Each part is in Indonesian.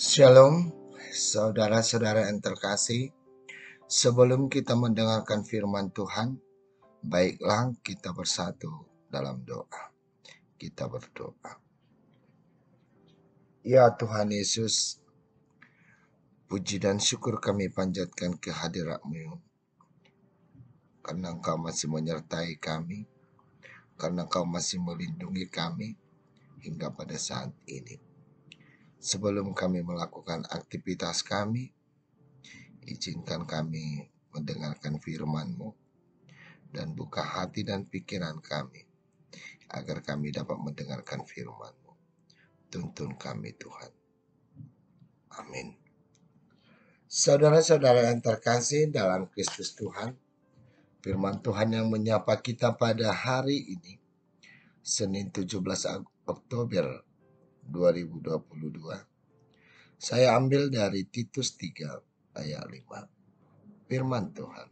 Shalom, saudara-saudara yang terkasih. Sebelum kita mendengarkan firman Tuhan, baiklah kita bersatu dalam doa. Kita berdoa. Ya Tuhan Yesus, puji dan syukur kami panjatkan kehadirat-Mu, karena Engkau masih menyertai kami, karena Engkau masih melindungi kami hingga pada saat ini. Sebelum kami melakukan aktivitas kami, izinkan kami mendengarkan firman-Mu dan buka hati dan pikiran kami agar kami dapat mendengarkan firman-Mu. Tuntun kami Tuhan. Amin. Saudara-saudara yang terkasih dalam Kristus Tuhan, firman Tuhan yang menyapa kita pada hari ini, Senin 17 Oktober 2022. Saya ambil dari Titus 3 ayat 5. Firman Tuhan.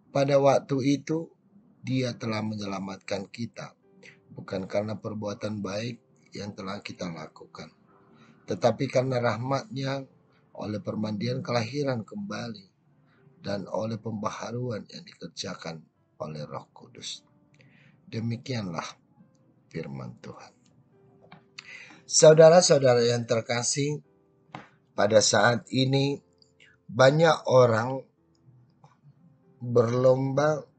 Pada waktu itu, Dia telah menyelamatkan kita, bukan karena perbuatan baik yang telah kita lakukan, tetapi karena rahmat-Nya oleh permandian kelahiran kembali dan oleh pembaharuan yang dikerjakan oleh Roh Kudus. Demikianlah firman Tuhan. Saudara-saudara yang terkasih, pada saat ini banyak orang berlomba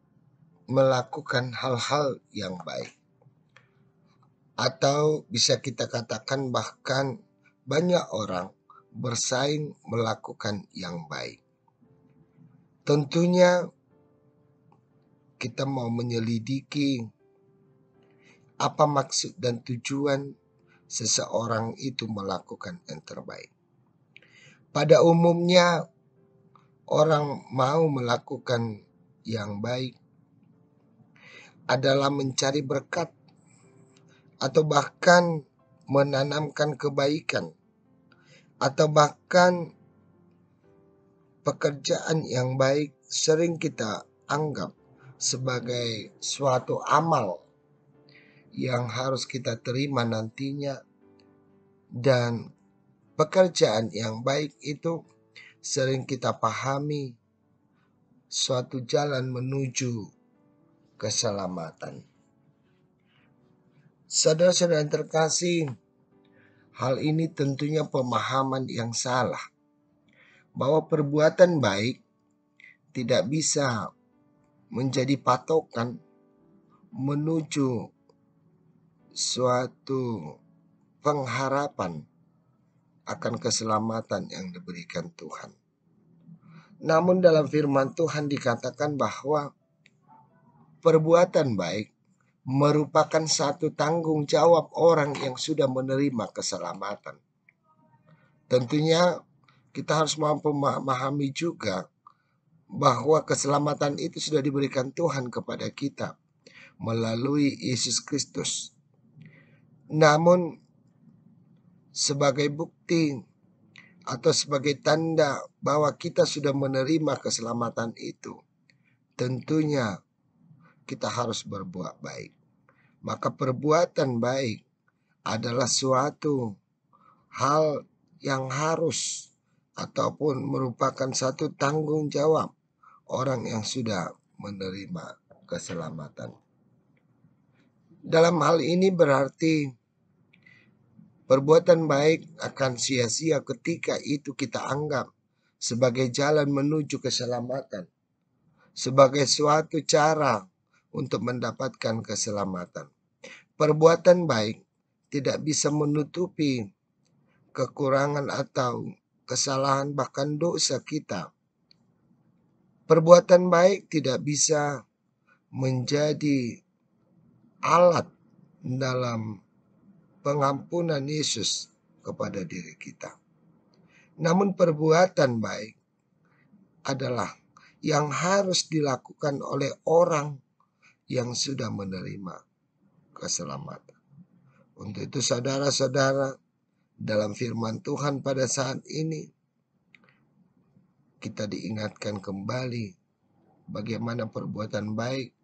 melakukan hal-hal yang baik. Atau bisa kita katakan bahkan banyak orang bersaing melakukan yang baik. Tentunya kita mau menyelidiki apa maksud dan tujuan seseorang itu melakukan yang terbaik. Pada umumnya orang mau melakukan yang baik adalah mencari berkat atau bahkan menanamkan kebaikan atau bahkan pekerjaan yang baik sering kita anggap sebagai suatu amal yang harus kita terima nantinya, dan pekerjaan yang baik itu sering kita pahami suatu jalan menuju keselamatan. Saudara-saudara yang terkasih, hal ini tentunya pemahaman yang salah, bahwa perbuatan baik tidak bisa menjadi patokan menuju suatu pengharapan akan keselamatan yang diberikan Tuhan. Namun dalam firman Tuhan dikatakan bahwa perbuatan baik merupakan satu tanggung jawab orang yang sudah menerima keselamatan. Tentunya kita harus mampu memahami juga bahwa keselamatan itu sudah diberikan Tuhan kepada kita melalui Yesus Kristus. Namun sebagai bukti atau sebagai tanda bahwa kita sudah menerima keselamatan itu, tentunya kita harus berbuat baik. Maka perbuatan baik adalah suatu hal yang harus ataupun merupakan satu tanggung jawab orang yang sudah menerima keselamatan. Dalam hal ini berarti perbuatan baik akan sia-sia ketika itu kita anggap sebagai jalan menuju keselamatan, sebagai suatu cara untuk mendapatkan keselamatan. Perbuatan baik tidak bisa menutupi kekurangan atau kesalahan bahkan dosa kita. Perbuatan baik tidak bisa menjadi alat dalam pengampunan Yesus kepada diri kita. Namun perbuatan baik adalah yang harus dilakukan oleh orang yang sudah menerima keselamatan. Untuk itu saudara-saudara, dalam firman Tuhan pada saat ini kita diingatkan kembali bagaimana perbuatan baik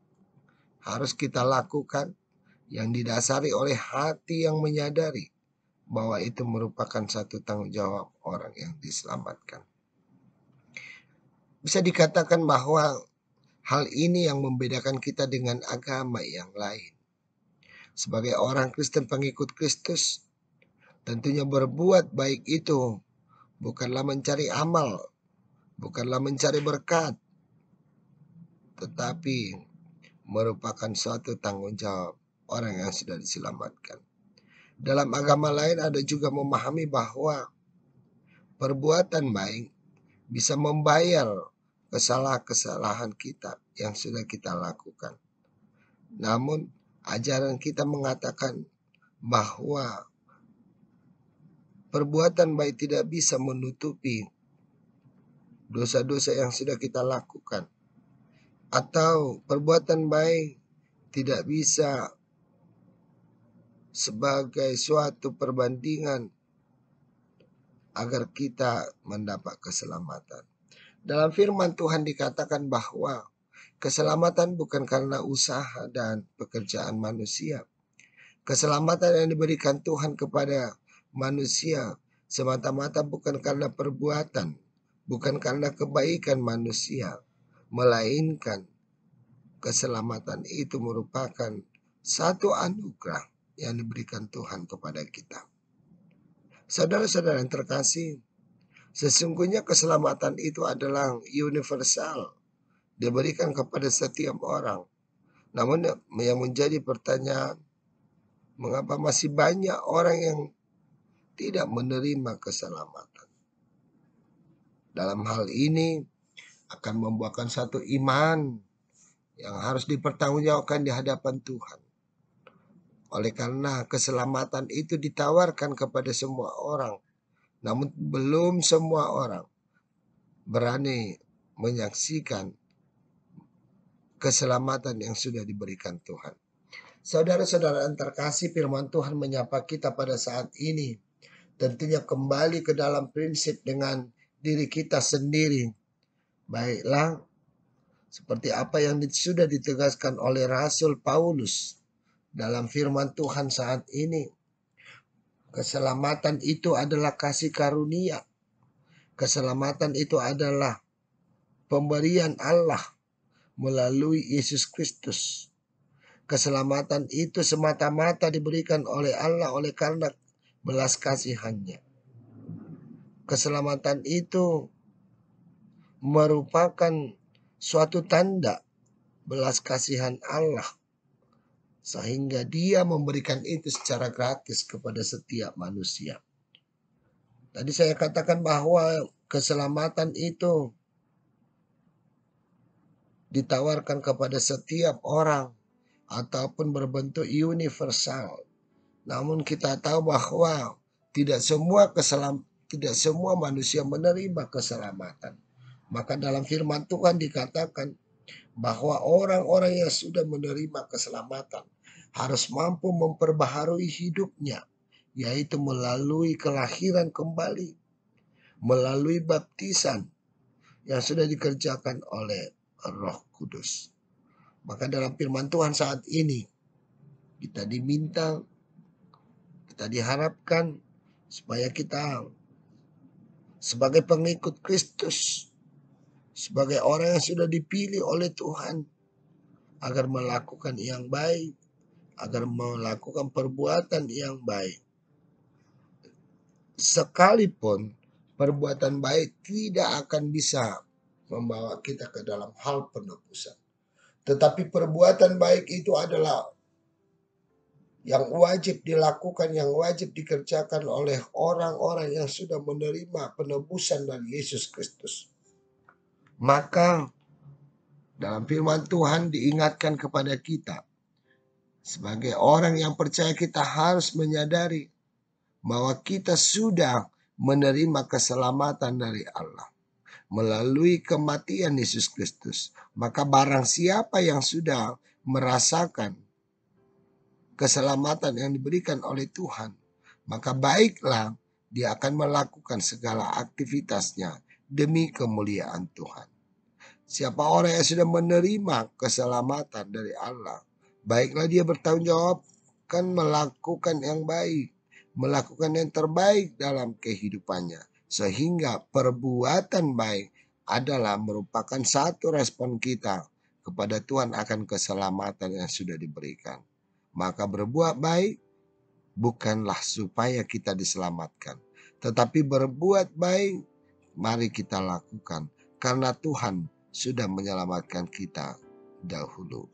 harus kita lakukan yang didasari oleh hati yang menyadari bahwa itu merupakan satu tanggung jawab orang yang diselamatkan. Bisa dikatakan bahwa hal ini yang membedakan kita dengan agama yang lain. Sebagai orang Kristen pengikut Kristus, tentunya berbuat baik itu bukanlah mencari amal, bukanlah mencari berkat, tetapi merupakan suatu tanggung jawab orang yang sudah diselamatkan. Dalam agama lain ada juga memahami bahwa perbuatan baik bisa membayar kesalahan-kesalahan kita yang sudah kita lakukan. Namun ajaran kita mengatakan bahwa perbuatan baik tidak bisa menutupi dosa-dosa yang sudah kita lakukan. Atau perbuatan baik tidak bisa sebagai suatu perbandingan agar kita mendapat keselamatan. Dalam firman Tuhan dikatakan bahwa keselamatan bukan karena usaha dan pekerjaan manusia. Keselamatan yang diberikan Tuhan kepada manusia semata-mata bukan karena perbuatan, bukan karena kebaikan manusia, melainkan keselamatan itu merupakan satu anugerah yang diberikan Tuhan kepada kita. Saudara-saudara yang terkasih, sesungguhnya keselamatan itu adalah universal, diberikan kepada setiap orang. Namun yang menjadi pertanyaan, mengapa masih banyak orang yang tidak menerima keselamatan? Dalam hal ini akan membuahkan satu iman yang harus dipertanggungjawabkan di hadapan Tuhan. Oleh karena keselamatan itu ditawarkan kepada semua orang, namun belum semua orang berani menyaksikan keselamatan yang sudah diberikan Tuhan. Saudara-saudara yang terkasih, firman Tuhan menyapa kita pada saat ini. Tentunya kembali ke dalam prinsip dengan diri kita sendiri. Baiklah, seperti apa yang sudah ditegaskan oleh Rasul Paulus dalam firman Tuhan saat ini. Keselamatan itu adalah kasih karunia. Keselamatan itu adalah pemberian Allah melalui Yesus Kristus. Keselamatan itu semata-mata diberikan oleh Allah oleh karena belas kasihannya. Keselamatan itu merupakan suatu tanda belas kasihan Allah, sehingga Dia memberikan itu secara gratis kepada setiap manusia. Tadi saya katakan bahwa keselamatan itu ditawarkan kepada setiap orang ataupun berbentuk universal. Namun kita tahu bahwa tidak semua manusia menerima keselamatan. Maka dalam firman Tuhan dikatakan bahwa orang-orang yang sudah menerima keselamatan harus mampu memperbaharui hidupnya, yaitu melalui kelahiran kembali, melalui baptisan yang sudah dikerjakan oleh Roh Kudus. Maka dalam firman Tuhan saat ini kita diminta, kita diharapkan supaya kita sebagai pengikut Kristus, sebagai orang yang sudah dipilih oleh Tuhan agar melakukan yang baik, agar melakukan perbuatan yang baik. Sekalipun perbuatan baik tidak akan bisa membawa kita ke dalam hal penebusan. Tetapi perbuatan baik itu adalah yang wajib dilakukan, yang wajib dikerjakan oleh orang-orang yang sudah menerima penebusan dari Yesus Kristus. Maka dalam firman Tuhan diingatkan kepada kita, sebagai orang yang percaya kita harus menyadari bahwa kita sudah menerima keselamatan dari Allah melalui kematian Yesus Kristus. Maka barang siapa yang sudah merasakan keselamatan yang diberikan oleh Tuhan, maka baiklah dia akan melakukan segala aktivitasnya demi kemuliaan Tuhan. Siapa orang yang sudah menerima keselamatan dari Allah, baiklah dia bertanggung jawab kan melakukan yang baik, melakukan yang terbaik dalam kehidupannya. Sehingga perbuatan baik adalah merupakan satu respon kita kepada Tuhan akan keselamatan yang sudah diberikan. Maka berbuat baik bukanlah supaya kita diselamatkan, tetapi berbuat baik mari kita lakukan karena Tuhan sudah menyelamatkan kita dahulu.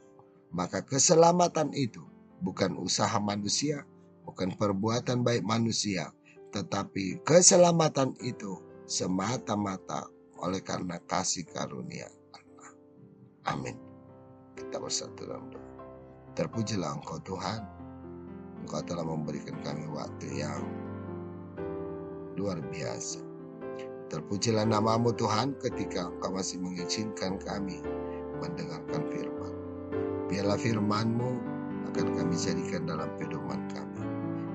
Maka keselamatan itu bukan usaha manusia, bukan perbuatan baik manusia, tetapi keselamatan itu semata-mata oleh karena kasih karunia Allah. Amin. Kita bersatu dalam doa. Terpujilah Engkau Tuhan, Engkau telah memberikan kami waktu yang luar biasa. Terpujilah nama-Mu Tuhan ketika Engkau masih mengizinkan kami mendengarkan firman. Biarlah firman-Mu akan kami jadikan dalam pedoman kami.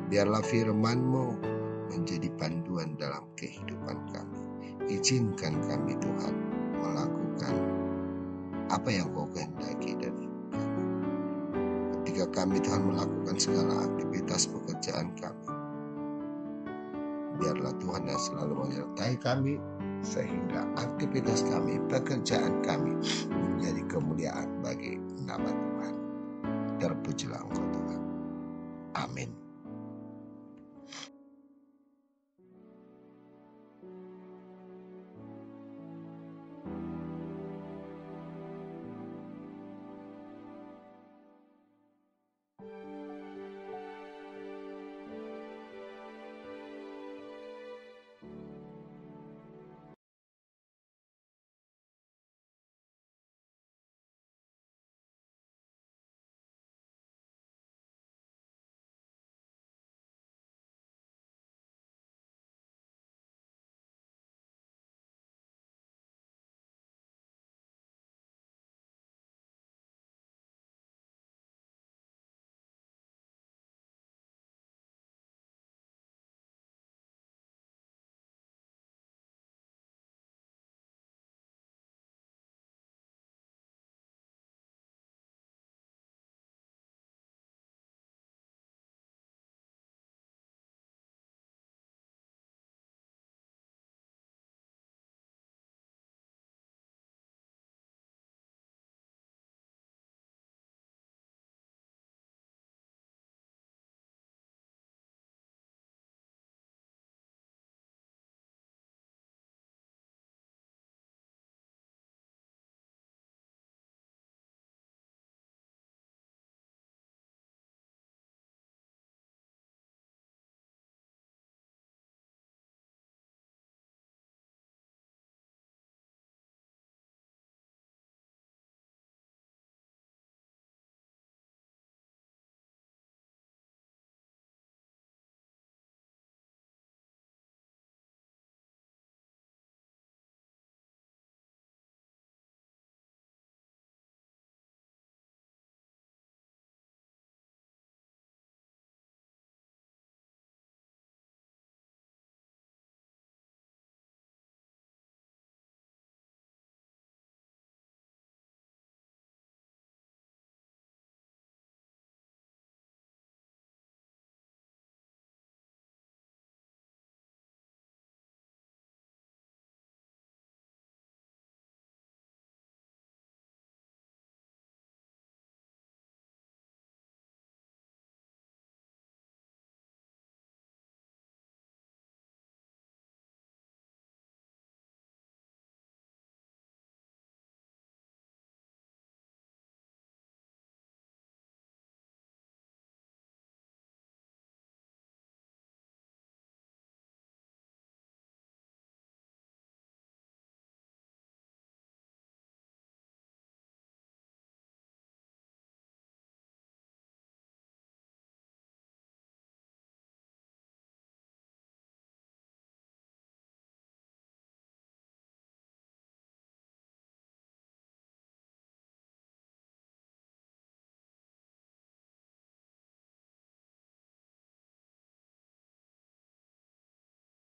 Biarlah firman-Mu menjadi panduan dalam kehidupan kami. Izinkan kami Tuhan melakukan apa yang Kau kehendaki dari kami. Ketika kami Tuhan melakukan segala aktivitas pekerjaan kami, biarlah Tuhan yang selalu menyertai kami, sehingga aktivitas kami, pekerjaan kami menjadi kemuliaan bagi nama Tuhan. Terpujilah Engkau Tuhan. Amin.